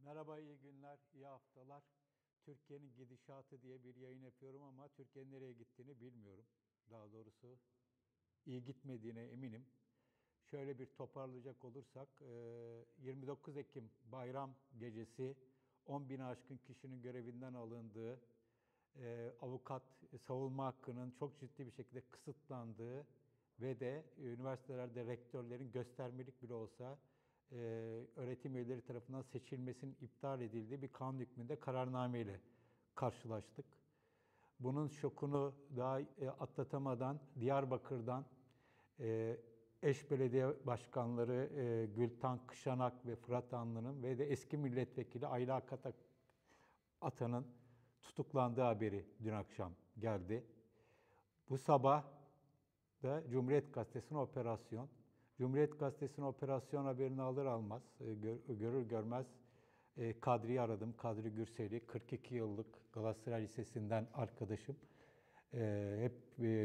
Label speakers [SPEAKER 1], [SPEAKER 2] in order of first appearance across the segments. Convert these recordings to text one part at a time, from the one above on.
[SPEAKER 1] Merhaba, iyi günler, iyi haftalar. Türkiye'nin gidişatı diye bir yayın yapıyorum ama Türkiye'nin nereye gittiğini bilmiyorum. Daha doğrusu iyi gitmediğine eminim. Şöyle bir toparlayacak olursak, 29 Ekim bayram gecesi 10 bin aşkın kişinin görevinden alındığı, avukat savunma hakkının çok ciddi bir şekilde kısıtlandığı ve de üniversitelerde rektörlerin göstermelik bile olsa öğretim üyeleri tarafından seçilmesinin iptal edildiği bir kanun hükmünde kararnameyle karşılaştık. Bunun şokunu daha atlatamadan Diyarbakır'dan eş belediye başkanları Gültan Kışanak ve Fırat Anlı'nın ve de eski milletvekili Ayla Atan'ın tutuklandığı haberi dün akşam geldi. Bu sabah da Cumhuriyet Gazetesi'ne operasyon. Cumhuriyet Gazetesi'nin operasyon haberini alır almaz, görür görmez Kadri'yi aradım. Kadri Gürsel'i, 42 yıllık Galatasaray Lisesi'nden arkadaşım. Hep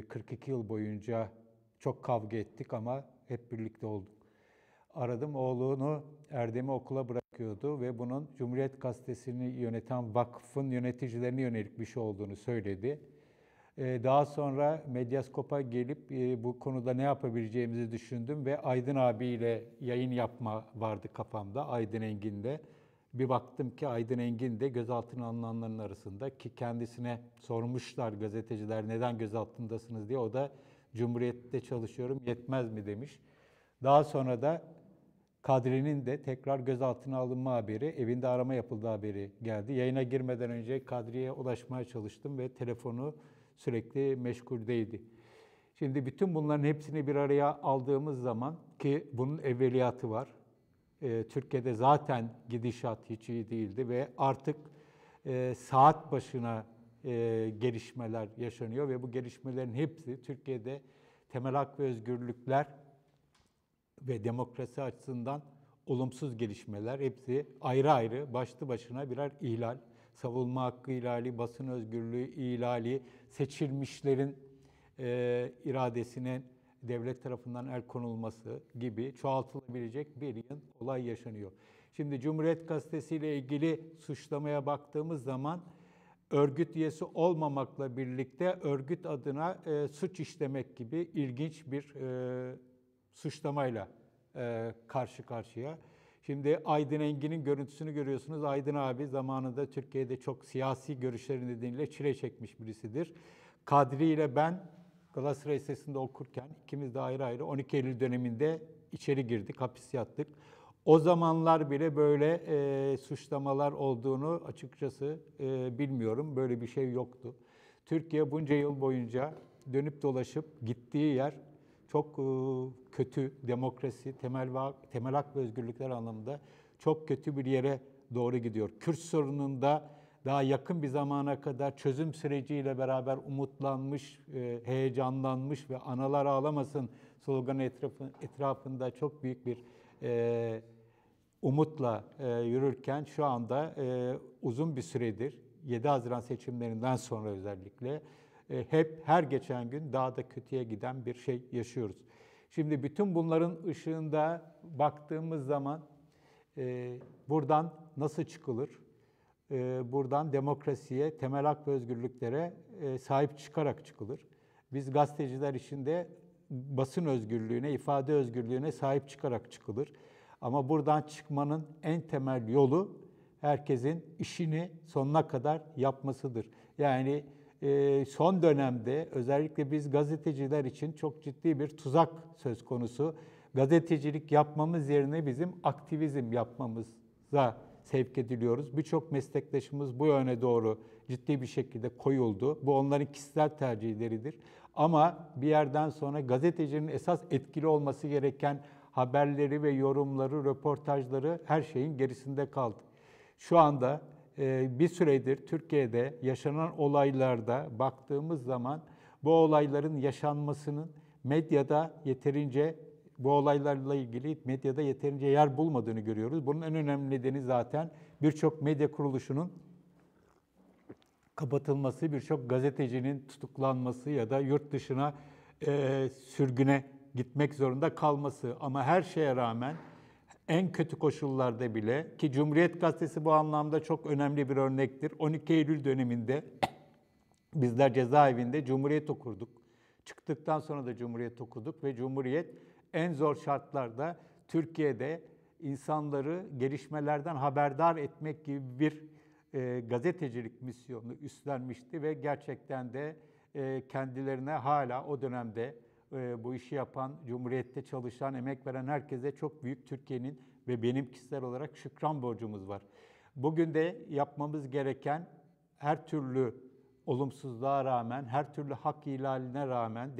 [SPEAKER 1] 42 yıl boyunca çok kavga ettik ama hep birlikte olduk. Aradım, oğlunu Erdem'i okula bırakıyordu ve bunun Cumhuriyet Gazetesi'ni yöneten vakfın yöneticilerine yönelik bir şey olduğunu söyledi. Daha sonra Medyaskop'a gelip bu konuda ne yapabileceğimizi düşündüm ve Aydın abiyle yayın yapma vardı kafamda, Aydın Engin'de. Bir baktım ki Aydın Engin de gözaltına alınanların arasında, ki kendisine sormuşlar gazeteciler neden gözaltındasınız diye. O da Cumhuriyet'te çalışıyorum, yetmez mi demiş. Daha sonra da Kadri'nin de tekrar gözaltına alınma haberi, evinde arama yapıldığı haberi geldi. Yayına girmeden önce Kadri'ye ulaşmaya çalıştım ve telefonu sürekli meşguldeydi. Şimdi bütün bunların hepsini bir araya aldığımız zaman, ki bunun evveliyatı var. Türkiye'de zaten gidişat hiç iyi değildi ve artık saat başına gelişmeler yaşanıyor ve bu gelişmelerin hepsi Türkiye'de temel hak ve özgürlükler ve demokrasi açısından olumsuz gelişmeler, hepsi ayrı ayrı başlı başına birer ihlal. Savunma hakkı ihlali, basın özgürlüğü ihlali, seçilmişlerin iradesine devlet tarafından el konulması gibi çoğaltılabilecek bir yığın olay yaşanıyor. Şimdi Cumhuriyet Gazetesi ile ilgili suçlamaya baktığımız zaman örgüt üyesi olmamakla birlikte örgüt adına suç işlemek gibi ilginç bir suçlamayla karşı karşıya. Şimdi Aydın Engin'in görüntüsünü görüyorsunuz. Aydın abi zamanında Türkiye'de çok siyasi görüşleri nedeniyle çile çekmiş birisidir. Kadri ile ben Galatasaray Lisesi'nde okurken ikimiz de ayrı ayrı 12 Eylül döneminde içeri girdik, hapis yattık. O zamanlar bile böyle suçlamalar olduğunu açıkçası bilmiyorum. Böyle bir şey yoktu. Türkiye bunca yıl boyunca dönüp dolaşıp gittiği yer çok kötü, demokrasi, temel hak ve özgürlükler anlamında çok kötü bir yere doğru gidiyor. Kürt sorununda daha yakın bir zamana kadar çözüm süreciyle beraber umutlanmış, heyecanlanmış ve analar ağlamasın sloganı etrafında çok büyük bir umutla yürürken şu anda uzun bir süredir, 7 Haziran seçimlerinden sonra özellikle hep her geçen gün daha da kötüye giden bir şey yaşıyoruz. Şimdi bütün bunların ışığında baktığımız zaman buradan nasıl çıkılır? Buradan demokrasiye, temel hak ve özgürlüklere sahip çıkarak çıkılır. Biz gazeteciler içinde basın özgürlüğüne, ifade özgürlüğüne sahip çıkarak çıkılır. Ama buradan çıkmanın en temel yolu herkesin işini sonuna kadar yapmasıdır. Yani son dönemde özellikle biz gazeteciler için çok ciddi bir tuzak söz konusu. Gazetecilik yapmamız yerine bizim aktivizm yapmamıza sevk ediliyoruz. Birçok meslektaşımız bu yöne doğru ciddi bir şekilde koyuldu. Bu onların kişisel tercihleridir. Ama bir yerden sonra gazetecinin esas etkili olması gereken haberleri ve yorumları, röportajları her şeyin gerisinde kaldı. Şu anda bir süredir Türkiye'de yaşanan olaylarda baktığımız zaman bu olayların yaşanmasının medyada yeterince, bu olaylarla ilgili medyada yeterince yer bulmadığını görüyoruz. Bunun en önemli nedeni zaten birçok medya kuruluşunun kapatılması, birçok gazetecinin tutuklanması ya da yurt dışına sürgüne gitmek zorunda kalması. Ama her şeye rağmen en kötü koşullarda bile, ki Cumhuriyet Gazetesi bu anlamda çok önemli bir örnektir. 12 Eylül döneminde bizler cezaevinde Cumhuriyet okurduk. Çıktıktan sonra da Cumhuriyet okuduk ve Cumhuriyet en zor şartlarda Türkiye'de insanları gelişmelerden haberdar etmek gibi bir gazetecilik misyonunu üstlenmişti ve gerçekten de kendilerine hala o dönemde bu işi yapan, Cumhuriyet'te çalışan, emek veren herkese çok büyük Türkiye'nin ve benim kişisel olarak şükran borcumuz var. Bugün de yapmamız gereken her türlü olumsuzluğa rağmen, her türlü hak ihlaline rağmen,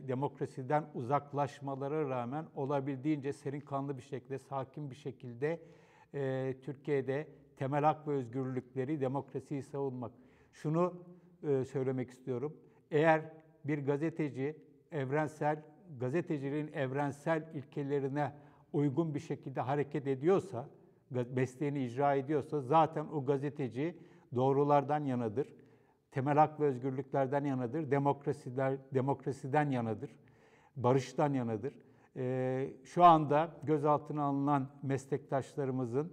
[SPEAKER 1] demokrasiden uzaklaşmalara rağmen olabildiğince serin kanlı bir şekilde, sakin bir şekilde Türkiye'de temel hak ve özgürlükleri, demokrasiyi savunmak. Şunu söylemek istiyorum. Eğer bir gazeteci gazeteciliğin evrensel ilkelerine uygun bir şekilde hareket ediyorsa, mesleğini icra ediyorsa zaten o gazeteci doğrulardan yanadır, temel hak ve özgürlüklerden yanadır, demokrasiden yanadır, barıştan yanadır. Şu anda gözaltına alınan meslektaşlarımızın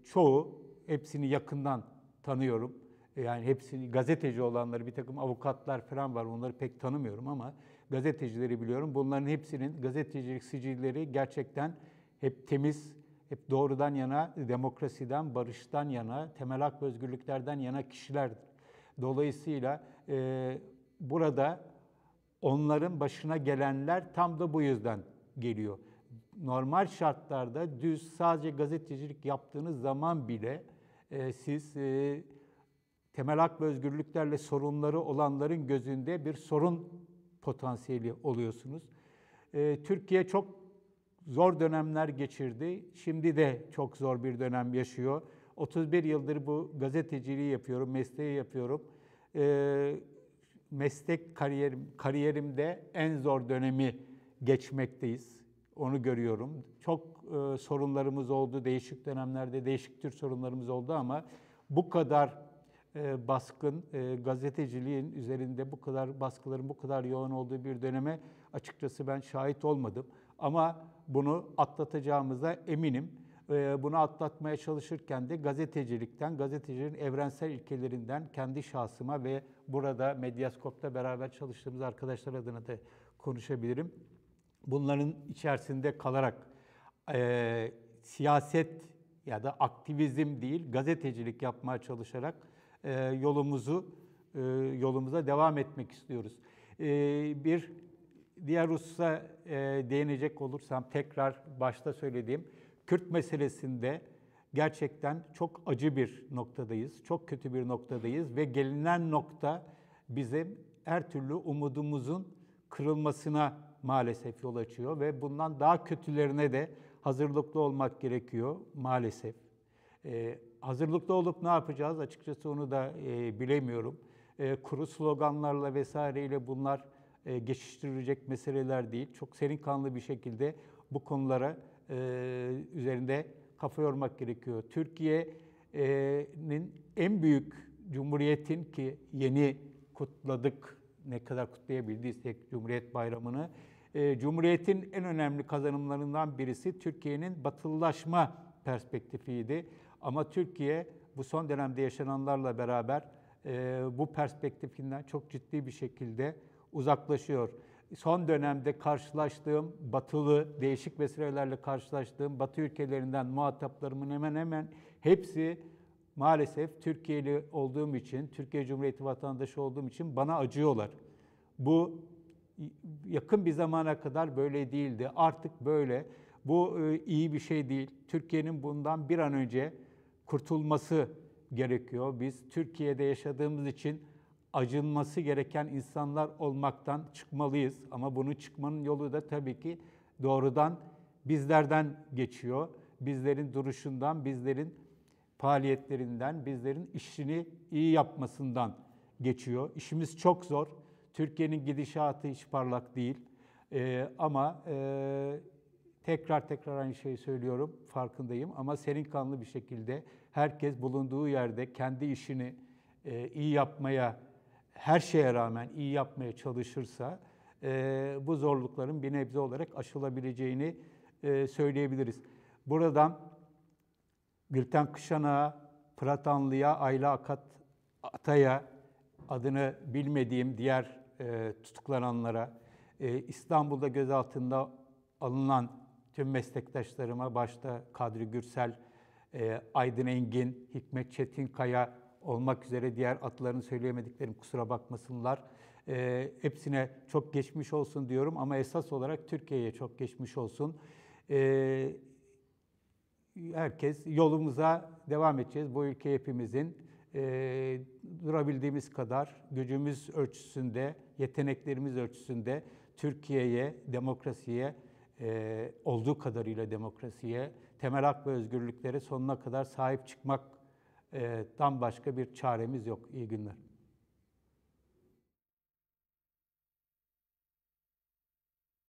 [SPEAKER 1] çoğu, hepsini yakından tanıyorum. Yani hepsini, gazeteci olanları, bir takım avukatlar falan var, onları pek tanımıyorum ama gazetecileri biliyorum. Bunların hepsinin gazetecilik sicilleri gerçekten hep temiz, hep doğrudan yana, demokrasiden, barıştan yana, temel hak ve özgürlüklerden yana kişilerdir. Dolayısıyla burada onların başına gelenler tam da bu yüzden geliyor. Normal şartlarda düz sadece gazetecilik yaptığınız zaman bile siz temel hak ve özgürlüklerle sorunları olanların gözünde bir sorun potansiyeli oluyorsunuz. Türkiye çok zor dönemler geçirdi. Şimdi de çok zor bir dönem yaşıyor. 31 yıldır bu gazeteciliği yapıyorum, mesleği yapıyorum. Meslek kariyerimde en zor dönemi geçmekteyiz. Onu görüyorum. Çok sorunlarımız oldu. Değişik dönemlerde değişik tür sorunlarımız oldu ama bu kadar baskın, gazeteciliğin üzerinde bu kadar baskıların bu kadar yoğun olduğu bir döneme açıkçası ben şahit olmadım. Ama bunu atlatacağımıza eminim. Bunu atlatmaya çalışırken de gazeteciliğin evrensel ilkelerinden kendi şahsıma ve burada Medyaskop'ta beraber çalıştığımız arkadaşlar adına da konuşabilirim. Bunların içerisinde kalarak siyaset ya da aktivizm değil, gazetecilik yapmaya çalışarak yolumuza devam etmek istiyoruz. Bir diğer hususa değinecek olursam tekrar başta söylediğim Kürt meselesinde gerçekten çok acı bir noktadayız, çok kötü bir noktadayız ve gelinen nokta bizim her türlü umudumuzun kırılmasına maalesef yol açıyor ve bundan daha kötülerine de hazırlıklı olmak gerekiyor maalesef. Hazırlıklı olup ne yapacağız? Açıkçası onu da bilemiyorum. Kuru sloganlarla vesaireyle bunlar geçiştirilecek meseleler değil. Çok serin kanlı bir şekilde bu konulara üzerinde kafa yormak gerekiyor. Türkiye'nin en büyük cumhuriyetin ki yeni kutladık, ne kadar kutlayabildiysek Cumhuriyet Bayramı'nı, Cumhuriyet'in en önemli kazanımlarından birisi Türkiye'nin batılılaşma perspektifiydi. Ama Türkiye bu son dönemde yaşananlarla beraber bu perspektifinden çok ciddi bir şekilde uzaklaşıyor. Son dönemde karşılaştığım batılı, değişik vesilelerle karşılaştığım batı ülkelerinden muhataplarımın hemen hemen hepsi maalesef Türkiye'li olduğum için, Türkiye Cumhuriyeti vatandaşı olduğum için bana acıyorlar. Bu yakın bir zamana kadar böyle değildi. Artık böyle. Bu iyi bir şey değil. Türkiye'nin bundan bir an önce kurtulması gerekiyor. Biz Türkiye'de yaşadığımız için acınması gereken insanlar olmaktan çıkmalıyız. Ama bunu çıkmanın yolu da tabii ki doğrudan bizlerden geçiyor. Bizlerin duruşundan, bizlerin faaliyetlerinden, bizlerin işini iyi yapmasından geçiyor. İşimiz çok zor. Türkiye'nin gidişatı hiç parlak değil. Ama tekrar aynı şeyi söylüyorum, farkındayım. Ama serin kanlı bir şekilde herkes bulunduğu yerde kendi işini iyi yapmaya, her şeye rağmen iyi yapmaya çalışırsa bu zorlukların bir nebze olarak aşılabileceğini söyleyebiliriz. Buradan Gülten Kışanak'a, Fırat Anlı'ya, Ayla Atay'a, adını bilmediğim diğer tutuklananlara, İstanbul'da gözaltında alınan tüm meslektaşlarıma, başta Kadri Gürsel, Aydın Engin, Hikmet Çetinkaya olmak üzere diğer adlarını söyleyemediklerim, kusura bakmasınlar. Hepsine çok geçmiş olsun diyorum ama esas olarak Türkiye'ye çok geçmiş olsun. Herkes yolumuza devam edeceğiz. Bu ülke hepimizin. Durabildiğimiz kadar gücümüz ölçüsünde, yeteneklerimiz ölçüsünde Türkiye'ye, demokrasiye, olduğu kadarıyla demokrasiye, temel hak ve özgürlüklere sonuna kadar sahip çıkmaktan başka bir çaremiz yok. İyi günler.